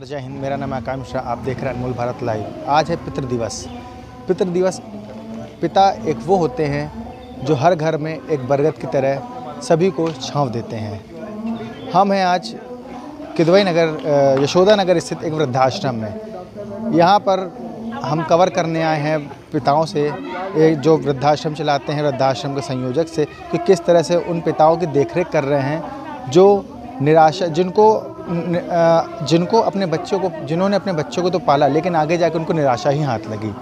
जय हिंद। मेरा नाम है आकांक्षा। आप देख रहे हैं अनमोल भारत लाइव। आज है पितृ दिवस। पितृ दिवस, पिता एक वो होते हैं जो हर घर में एक बरगद की तरह सभी को छांव देते हैं। हम हैं आज किदवई नगर यशोदा नगर स्थित एक वृद्धाश्रम में। यहाँ पर हम कवर करने आए हैं पिताओं से, जो वृद्धाश्रम चलाते हैं, वृद्धाश्रम के संयोजक से, कि किस तरह से उन पिताओं की देखरेख कर रहे हैं जो निराशा, जिनको अपने बच्चों को, जिन्होंने अपने बच्चों को तो पाला लेकिन आगे जाकर उनको निराशा ही हाथ लगी।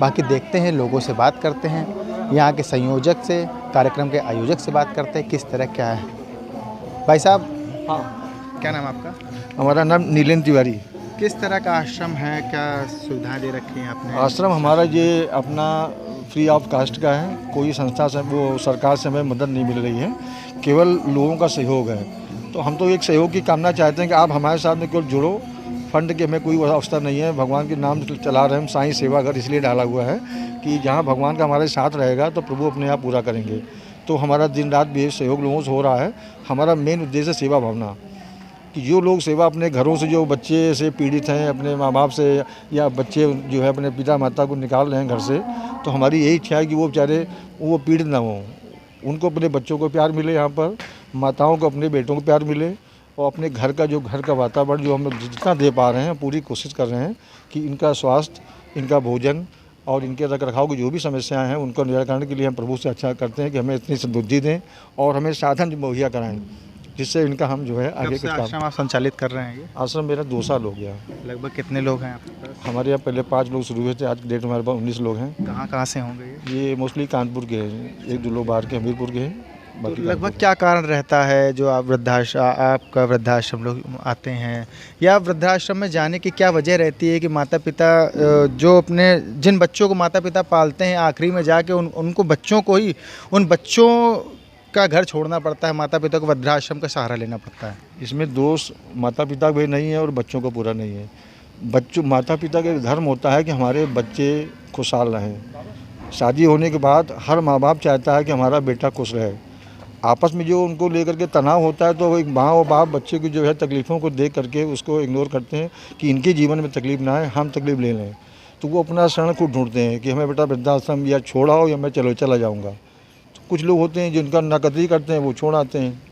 बाकी देखते हैं, लोगों से बात करते हैं, यहाँ के संयोजक से, कार्यक्रम के आयोजक से बात करते हैं किस तरह क्या है। भाई साहब, हाँ, क्या नाम आपका? हमारा नाम नीलेन तिवारी। किस तरह का आश्रम है, क्या सुविधाएं दे रखी हैं आपने? आश्रम हमारा ये अपना फ्री ऑफ कास्ट का है। कोई संस्था से, वो सरकार से हमें मदद नहीं मिल रही है, केवल लोगों का सहयोग है। तो हम तो एक सहयोग की कामना चाहते हैं कि आप हमारे साथ में केवल जुड़ो। फंड के हमें कोई अवसर नहीं है, भगवान के नाम चला रहे हैं हम। साईं सेवा घर इसलिए डाला हुआ है कि जहाँ भगवान का हमारे साथ रहेगा तो प्रभु अपने आप पूरा करेंगे। तो हमारा दिन रात भी सहयोग लोगों से हो रहा है। हमारा मेन उद्देश्य है सेवा भावना, कि जो लोग सेवा अपने घरों से, जो बच्चे से पीड़ित हैं, अपने माँ बाप से, या बच्चे जो है अपने पिता माता को निकाल रहे हैं घर से, तो हमारी यही इच्छा है कि वो बेचारे वो पीड़ित ना हों, उनको अपने बच्चों को प्यार मिले, यहाँ पर माताओं को अपने बेटों को प्यार मिले, और अपने घर का वातावरण जो हम जितना दे पा रहे हैं पूरी कोशिश कर रहे हैं कि इनका स्वास्थ्य, इनका भोजन और इनके रखरखाव की जो भी समस्याएं हैं उनको निराकरण के लिए हम प्रभु से अच्छा करते हैं कि हमें इतनी सद्बुद्धि दें और हमें साधन मुहैया कराएं, जिससे इनका हम जो है आगे कुछ आश्रम आप संचालित कर रहे हैं? ये आश्रम मेरा 2 साल हो गया। लगभग कितने लोग हैं आपके पास? हमारे यहाँ पहले 5 लोग शुरू हुए थे, आज की डेट में हमारे पास 19 लोग हैं। कहाँ से होंगे ये मोस्टली कानपुर के हैं, 1-2 लोग बाहर के हमीरपुर के हैं। तो लगभग क्या कारण रहता है जो आप आपका वृद्धाश्रम लोग आते हैं, या वृद्धाश्रम में जाने की क्या वजह रहती है कि माता पिता जो अपने जिन बच्चों को माता पिता पालते हैं, आखिरी में जाके उनको बच्चों को ही, उन बच्चों का घर छोड़ना पड़ता है, माता पिता को वृद्धाश्रम का सहारा लेना पड़ता है? इसमें दोष माता पिता भी नहीं है और बच्चों को पूरा नहीं है। माता पिता का धर्म होता है कि हमारे बच्चे खुशहाल रहें। शादी होने के बाद हर माँ बाप चाहता है कि हमारा बेटा खुश रहे। आपस में जो उनको लेकर के तनाव होता है, तो एक माँ और बाप बच्चे की जो है तकलीफ़ों को देख करके उसको इग्नोर करते हैं कि इनके जीवन में तकलीफ़ ना आए, हम तकलीफ़ ले लें। तो वो अपना शरण खुद ढूंढते हैं कि हमें बेटा वृद्धाश्रम या छोड़ाओ या मैं चला जाऊँगा। तो कुछ लोग होते हैं जिनका नाकदरी करते हैं, वो छोड़ आते हैं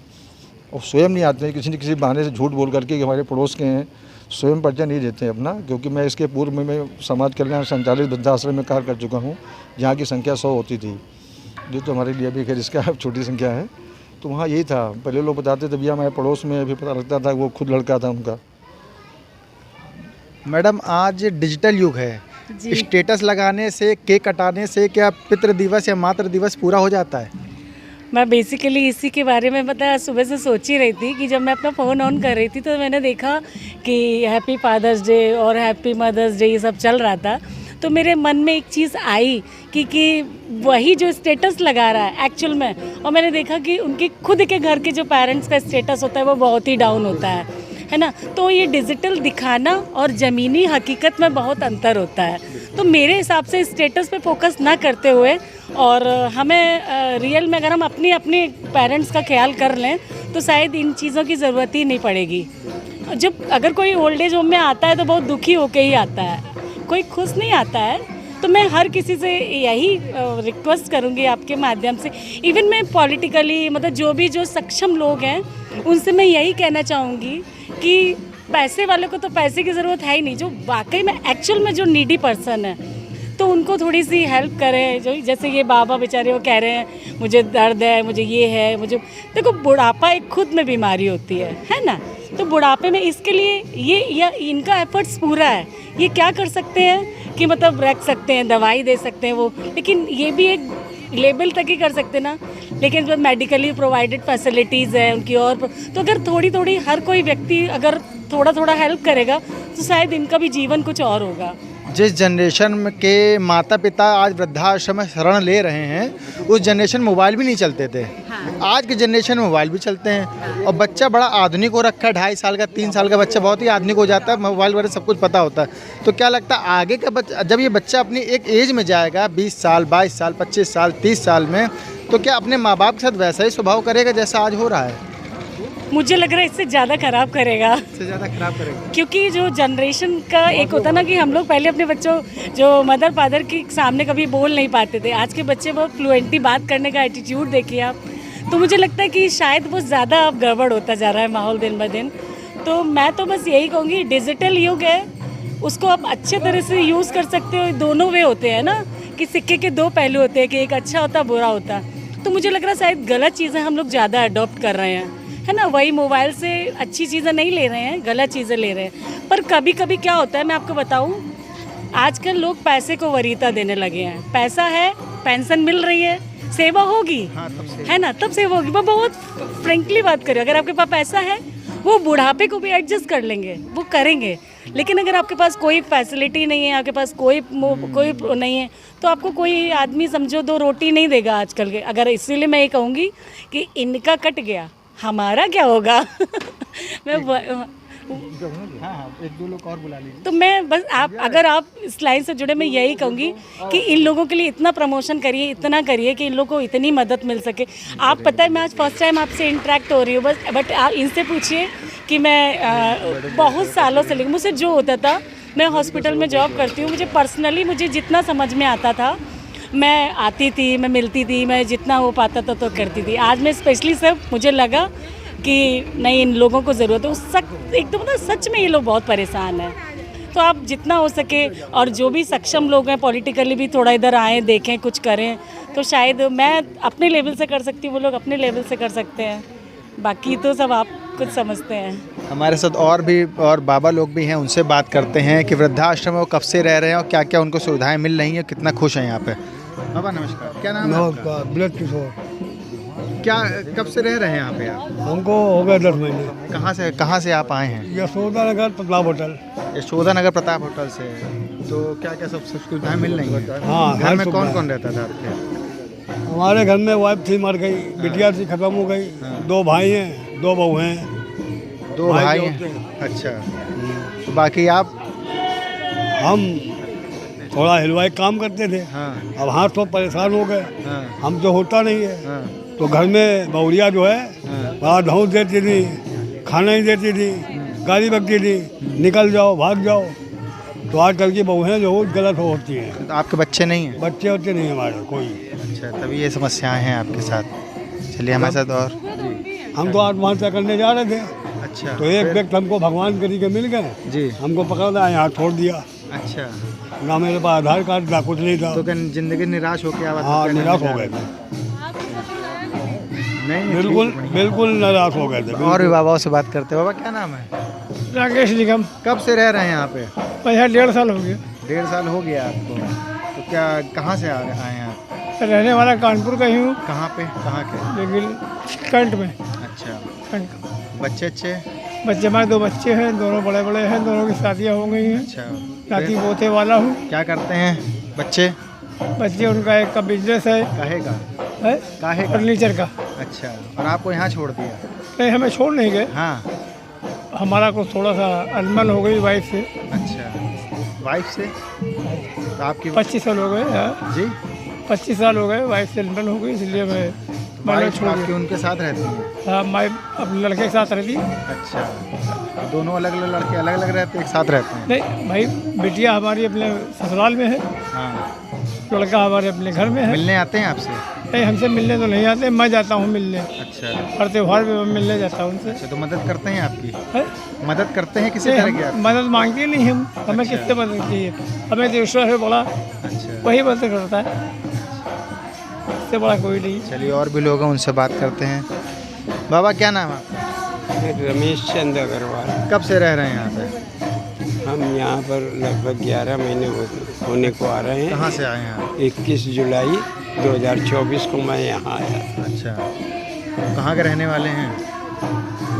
और स्वयं नहीं आते हैं, किसी न किसी बहाने से झूठ बोल करके कि हमारे पड़ोस के हैं, स्वयं परिचय नहीं देते हैं अपना। क्योंकि मैं इसके पूर्व में मैं समाज कल्याण संचालित वृद्धाश्रम में कार्य कर चुका हूँ, जहाँ की संख्या 100 होती थी, जो तो हमारे लिए भी खैर इसका छोटी संख्या है। तो वहाँ यही था, पहले लोग बताते थे भैया हमारे पड़ोस में, अभी पता लगता था वो खुद लड़का था उनका। मैडम, आज डिजिटल युग है, स्टेटस लगाने से, केक कटाने से क्या पितृ दिवस या मातृ दिवस पूरा हो जाता है? मैं बेसिकली इसी के बारे में पता सुबह से सोच ही रही थी कि जब मैं अपना फ़ोन ऑन कर रही थी तो मैंने देखा कि हैप्पी फादर्स डे और हैप्पी मदर्स डे ये सब चल रहा था। तो मेरे मन में एक चीज़ आई कि वही जो स्टेटस लगा रहा है एक्चुअल में, और मैंने देखा कि उनके खुद के घर के जो पेरेंट्स का स्टेटस होता है वो बहुत ही डाउन होता है ना। तो ये डिजिटल दिखाना और ज़मीनी हकीकत में बहुत अंतर होता है। तो मेरे हिसाब से स्टेटस पे फोकस ना करते हुए और हमें रियल में अगर हम अपने पेरेंट्स का ख्याल कर लें तो शायद इन चीज़ों की ज़रूरत ही नहीं पड़ेगी। जब अगर कोई ओल्ड एज होम में आता है तो बहुत दुखी होके ही आता है, कोई खुश नहीं आता है। तो मैं हर किसी से यही रिक्वेस्ट करूँगी आपके माध्यम से, इवन मैं पॉलिटिकली, मतलब जो सक्षम लोग हैं उनसे मैं यही कहना चाहूँगी कि पैसे वाले को तो पैसे की ज़रूरत है ही नहीं, जो वाकई में एक्चुअल में जो नीडी पर्सन है तो उनको थोड़ी सी हेल्प करें। जो जैसे ये बाबा बेचारे वो कह रहे हैं मुझे दर्द है, मुझे ये है, मुझे देखो बुढ़ापा एक खुद में बीमारी होती है ना। तो बुढ़ापे में इसके लिए ये इनका एफर्ट्स पूरा है। ये क्या कर सकते हैं कि मतलब रख सकते हैं, दवाई दे सकते हैं वो, लेकिन ये भी एक लेवल तक ही कर सकते ना। लेकिन जो मेडिकली प्रोवाइडेड फैसिलिटीज़ है उनकी, और तो अगर थोड़ी हर कोई व्यक्ति अगर थोड़ा हेल्प करेगा तो शायद इनका भी जीवन कुछ और होगा। जिस जनरेशन के माता पिता आज वृद्धाश्रम में शरण ले रहे हैं, उस जनरेशन मोबाइल भी नहीं चलते थे। आज के जनरेशन में मोबाइल भी चलते हैं, और बच्चा बड़ा आधुनिक हो रखा है। 2.5 साल का 3 साल का बच्चा बहुत ही आधुनिक हो जाता है, मोबाइल वगैरह सब कुछ पता होता है। तो क्या लगता है आगे का बच्चा, जब ये बच्चा अपनी एक एज में जाएगा, 20 साल, 22 साल, 25 साल, 30 साल में, तो क्या अपने माँ बाप के साथ वैसा ही स्वभाव करेगा जैसा आज हो रहा है? मुझे लग रहा है इससे ज़्यादा ख़राब करेगा, इससे ज़्यादा खराब करेगा। क्योंकि जो जनरेशन का एक होता ना कि हम लोग पहले अपने बच्चों जो मदर फादर के सामने कभी बोल नहीं पाते थे, आज के बच्चे बहुत फ्लुएंटली बात करने का एटीट्यूड देखिए आप, तो मुझे लगता है कि शायद वो ज़्यादा अब गड़बड़ होता जा रहा है माहौल दिन ब दिन। तो मैं तो बस यही कहूँगी, डिजिटल युग है, उसको आप अच्छे तरह से यूज़ कर सकते हो। दोनों वे होते हैं ना कि सिक्के के दो पहलू होते हैं, कि एक अच्छा होता बुरा होता। तो मुझे लग रहा है शायद गलत चीज़ें हम लोग ज़्यादा अडॉप्ट कर रहे हैं, है ना। वही मोबाइल से अच्छी चीज़ें नहीं ले रहे हैं, गलत चीज़ें ले रहे हैं। पर कभी कभी क्या होता है, मैं आपको बताऊँ, आजकल लोग पैसे को वरीयता देने लगे हैं। पैसा है, पेंशन मिल रही है, सेवा होगी, हाँ, तब से है ना, तब सेवा होगी। वो बहुत फ्रेंकली बात करें, अगर आपके पास पैसा है वो बुढ़ापे को भी एडजस्ट कर लेंगे, वो करेंगे। लेकिन अगर आपके पास कोई फैसिलिटी नहीं है, आपके पास कोई नहीं है, तो आपको कोई आदमी समझो दो रोटी नहीं देगा आजकल के। अगर इसीलिए मैं ये कहूँगी कि इनका कट गया, हमारा क्या होगा। मैं हाँ, एक दो लोग और बुला लीजिए। तो मैं बस अगर आप इस लाइन से जुड़े, मैं यही कहूँगी कि इन लोगों के लिए इतना प्रमोशन करिए, इतना करिए कि इन लोगों को इतनी मदद मिल सके। आप पता है, मैं आज फर्स्ट टाइम आपसे इंटरेक्ट हो रही हूँ बस, बट आप इनसे पूछिए कि मैं बहुत सालों से, लेकिन मुझसे जो होता था, मैं हॉस्पिटल में जॉब करती हूँ, मुझे पर्सनली मुझे जितना समझ में आता था मैं आती थी, मैं मिलती थी, मैं जितना हो पाता था तो करती थी। आज मैं स्पेशली सब मुझे लगा कि नहीं, इन लोगों को ज़रूरत है। एक तो मतलब सच में ये लोग बहुत परेशान हैं। तो आप जितना हो सके, और जो भी सक्षम लोग हैं पॉलिटिकली भी थोड़ा इधर आएँ, देखें, कुछ करें, तो शायद मैं अपने लेवल से कर सकती हूँ, वो लोग अपने लेवल से कर सकते हैं। बाकी तो सब आप कुछ समझते हैं। हमारे साथ और बाबा लोग भी हैं, उनसे बात करते हैं कि वृद्धाश्रम में वो कब से रह रहे हैं और क्या क्या उनको सुविधाएं मिल रही हैं, कितना खुश हैं यहाँ पे। बाबा नमस्कार, क्या नाम है आपका? ब्लड किशोर। क्या कब से रह रहे हैं यहाँ पे आप? हमको हो गया 10 महीने। कहाँ से आप आए हैं? यशोदा नगर प्रताप होटल। यशोदा नगर प्रताप होटल से। तो क्या क्या सब सुविधाएं मिल रही हैं? हाँ, घर हर में सुविधा। कौन कौन रहता था आपके? हमारे घर में वाइफ थी, मर गई, बिटिया थी, खत्म हो गई, 2 भाई हैं, 2 बहू हैं। 2 भाई जो हैं। होते हैं। अच्छा, तो बाकी आप? हम थोड़ा हलवाई काम करते थे। हाँ अब हाथ तो परेशान हो गए, हाँ हम तो होता नहीं है। हाँ तो घर में बहुरिया जो है हाँ। बड़ा धौंस देती थी, खाना ही देती थी, गाली बकती थी, निकल जाओ, भाग जाओ। तो आजकल की बहुएं जो गलत होती हैं। तो आपके बच्चे नहीं हैं? बच्चे होते नहीं हमारे कोई। अच्छा, तभी ये समस्याएं हैं आपके साथ। चलिए हमारे साथ और। हम तो आत्महत्या करने जा रहे थे, अच्छा, तो एक फिर? व्यक्ति हमको भगवान करी के मिल गए, जी। हमको पकड़ लिया, यहाँ छोड़ दिया। अच्छा, ना मेरे पास आधार कार्ड था, कुछ नहीं था। तो क्या जिंदगी निराश हो के आप? हाँ, निराश हो गए थे, नहीं, बिल्कुल ठीक, बढ़िया। बिल्कुल निराश हो गए थे। और भी बाबाओं से बात करते हैं। बाबा क्या नाम है? राकेश निगम। कब से रह रहे हैं यहाँ पे? भैया 1.5 साल हो गया। 1.5 साल हो गया आपको। तो क्या कहाँ से आए हैं आप? रहने वाला कानपुर का ही हूँ, कहाँ पे, कहाँ के? लेकिन कंट में। अच्छा, कंट। बच्चे अच्छे? बच्चे हमारे 2 बच्चे हैं, दोनों बड़े बड़े हैं, दोनों की शादियाँ हो गई हैं। अच्छा, नाती पोते वाला हूँ। क्या करते हैं बच्चे? बच्चे उनका एक का बिजनेस है, काहे का? है काहे का? फर्नीचर का। अच्छा, और आपको यहाँ छोड़ दिया? नहीं, हमें छोड़ नहीं गए, हाँ। हमारा कुछ थोड़ा सा अनबन हो गई वाइफ से। अच्छा, वाइफ से? तो आपकी 25 साल हो गए। हाँ, जी, 25 साल हो गए, वाइफ से अनबन हो गई, इसलिए मैंने वाइफ छोड़ आपकी दिया। उनके साथ रहती हैं? हाँ, मैं अपने लड़के के साथ रहती। अच्छा, तो दोनों अलग अलग लड़के अलग अलग रहते, एक साथ रहते हैं? नहीं भाई, बिटिया हमारी अपने ससुराल में है, हाँ। लड़का हमारे अपने घर में है। मिलने आते हैं आपसे? नहीं, हमसे मिलने तो नहीं आते, मैं जाता हूँ मिलने। अच्छा, हर त्योहार पे मैं मिलने जाता हूँ उनसे। अच्छा, तो मदद करते हैं आपकी? है? मदद करते हैं किसी नहीं, तरह की आप? मदद मांगते नहीं हम, हमें अच्छा। किससे मदद चाहिए? हमें तो ईश्वर है बड़ा, अच्छा, वही मदद करता है, इससे बड़ा कोई नहीं। चलिए और भी लोग हैं, उनसे बात करते हैं। बाबा क्या नाम है आपका? रमेश चंद अग्रवाल। कब से रह रहे हैं यहाँ पे? हम यहाँ पर लगभग 11 महीने होने को आ रहे हैं। कहाँ से आए हैं आप? 21 जुलाई 2024 को मैं यहाँ आया। अच्छा, कहाँ के रहने वाले हैं?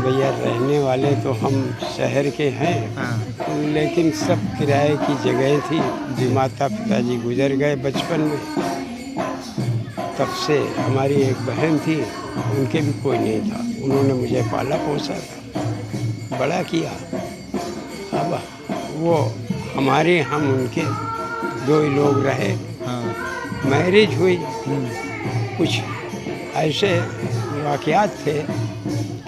भैया रहने वाले तो हम शहर के हैं, हाँ। लेकिन सब किराए की जगह थी। जी। माता पिताजी गुजर गए बचपन में, तब से हमारी एक बहन थी, उनके भी कोई नहीं था। उन्होंने मुझे पाला पोसा था, बड़ा किया। अब वो हमारे, हम उनके 2 ही लोग रहे। हाँ। मैरिज हुई, कुछ ऐसे वाक़यात थे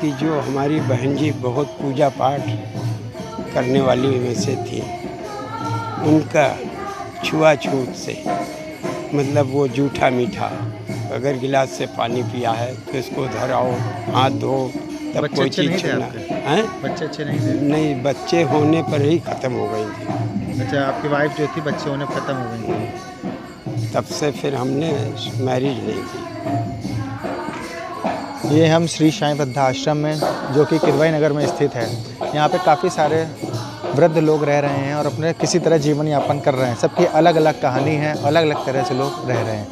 कि जो हमारी बहन जी बहुत पूजा पाठ करने वाली में से थी, उनका छुआछूत से, मतलब वो जूठा मीठा, अगर गिलास से पानी पिया है तो इसको धराओ, हाथ धो, तब बच्चे कोई अच्छे चीज़ नहीं थे छूना आपके? है। बच्चे अच्छे नहीं थे? नहीं, बच्चे होने पर ही ख़त्म हो गई थी। अच्छा, आपकी वाइफ जो थी बच्चे होने खत्म हो गई थी। तब से फिर हमने मैरिज नहीं की। ये हम श्री साईं वृद्धाश्रम में, जो कि किदवई नगर में स्थित है, यहाँ पे काफ़ी सारे वृद्ध लोग रह रहे हैं और अपने किसी तरह जीवन यापन कर रहे हैं। सबकी अलग अलग कहानी है, अलग अलग तरह से लोग रह रहे हैं।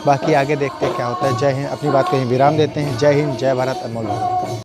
बाकी आगे देखते हैं क्या होता है। जय हिंद। अपनी बात को यहीं विराम देते हैं। जय हिंद, जय भारत, अनमोल भारत।